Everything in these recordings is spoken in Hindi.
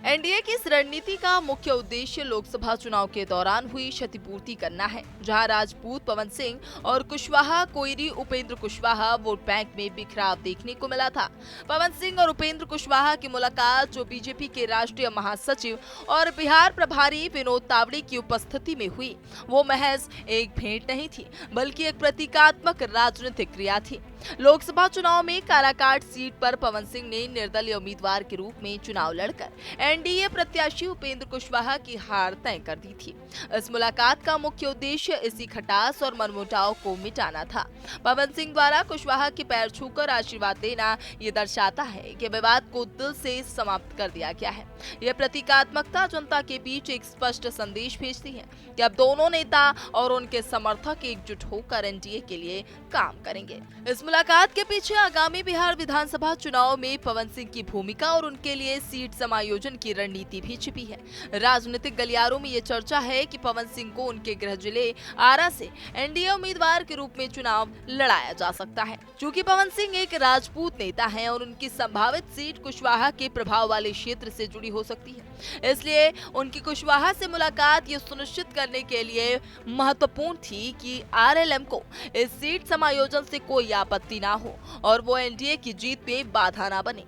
एनडीए की इस रणनीति का मुख्य उद्देश्य लोकसभा चुनाव के दौरान हुई क्षतिपूर्ति करना है, जहां राजपूत पवन सिंह और कुशवाहा कोइरी उपेंद्र कुशवाहा वोट बैंक में बिखराव देखने को मिला था। पवन सिंह और उपेंद्र कुशवाहा की मुलाकात, जो बीजेपी के राष्ट्रीय महासचिव और बिहार प्रभारी विनोद तावड़े की उपस्थिति में हुई, वो महज एक भेंट नहीं थी, बल्कि एक प्रतीकात्मक राजनीतिक क्रिया थी। लोकसभा चुनाव में काराकाट सीट पर पवन सिंह ने निर्दलीय उम्मीदवार के रूप में चुनाव लड़कर एनडीए प्रत्याशी उपेंद्र कुशवाहा की हार तय कर दी थी। इस मुलाकात का मुख्य उद्देश्य इसी खटास और मनमुटाव को मिटाना था। पवन सिंह द्वारा कुशवाहा के पैर छूकर आशीर्वाद देना ये दर्शाता है कि विवाद को दिल से समाप्त कर दिया गया है। यह प्रतीकात्मकता जनता के बीच एक स्पष्ट संदेश भेजती है कि अब दोनों नेता और उनके समर्थक एकजुट होकर एनडीए के लिए काम करेंगे। इस मुलाकात के पीछे आगामी बिहार विधानसभा चुनाव में पवन सिंह की भूमिका और उनके लिए सीट समायोजन की रणनीति भी छिपी है। राजनीतिक गलियारों में ये चर्चा है कि पवन सिंह को उनके गृह जिले आरा से एनडीए उम्मीदवार के रूप में चुनाव लड़ाया जा सकता है। चूंकि पवन सिंह एक राजपूत नेता हैं और उनकी संभावित सीट कुशवाहा के प्रभाव वाले क्षेत्र से जुड़ी हो सकती है, इसलिए उनकी कुशवाहा से मुलाकात ये सुनिश्चित करने के लिए महत्वपूर्ण थी कि आरएलएम को इस सीट समायोजन से कोई आपत्ति ना हो और वो एनडीए की जीत पे बाधा ना बने।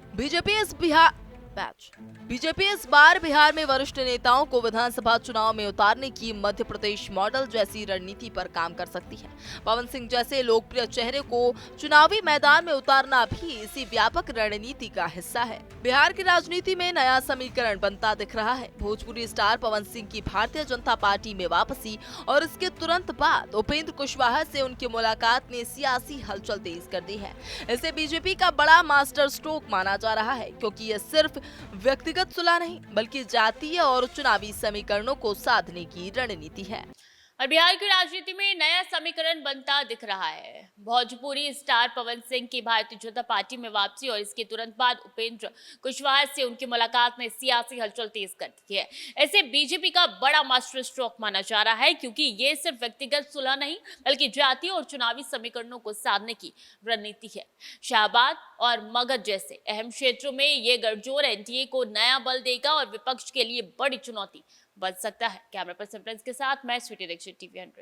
बीजेपी इस बार बिहार में वरिष्ठ नेताओं को विधानसभा चुनाव में उतारने की मध्य प्रदेश मॉडल जैसी रणनीति पर काम कर सकती है। पवन सिंह जैसे लोकप्रिय चेहरे को चुनावी मैदान में उतारना भी इसी व्यापक रणनीति का हिस्सा है। बिहार की राजनीति में नया समीकरण बनता दिख रहा है। भोजपुरी स्टार पवन सिंह की भारतीय जनता पार्टी में वापसी और इसके तुरंत बाद उपेंद्र कुशवाहा से उनकी मुलाकात ने सियासी हलचल तेज कर दी है। इसे बीजेपी का बड़ा मास्टर स्ट्रोक माना जा रहा है, क्योंकि यह सिर्फ व्यक्तिगत सुलह नहीं, बल्कि जातीय और चुनावी समीकरणों को साधने की रणनीति है। और बिहार की राजनीति में नया समीकरण बनता दिख रहा है। भोजपुरी स्टार पवन सिंह की भारतीय जनता पार्टी में वापसी और इसके तुरंत बाद उपेंद्र कुशवाहा से उनकी मुलाकात ने सियासी हलचल तेज कर दी है। ऐसे बीजेपी का बड़ा मास्टर स्ट्रोक माना जा रहा है, क्योंकि ये सिर्फ व्यक्तिगत सुलह नहीं, बल्कि जातीय और चुनावी समीकरणों को साधने की रणनीति है। शाहबाद और मगध जैसे अहम क्षेत्रों में ये गठजोड़ एनडीए को नया बल देगा और विपक्ष के लिए बड़ी चुनौती बन सकता है। कैमरा पर्सन प्रिंस के साथ मैं स्वीटी दीक्षित, टीवी 100।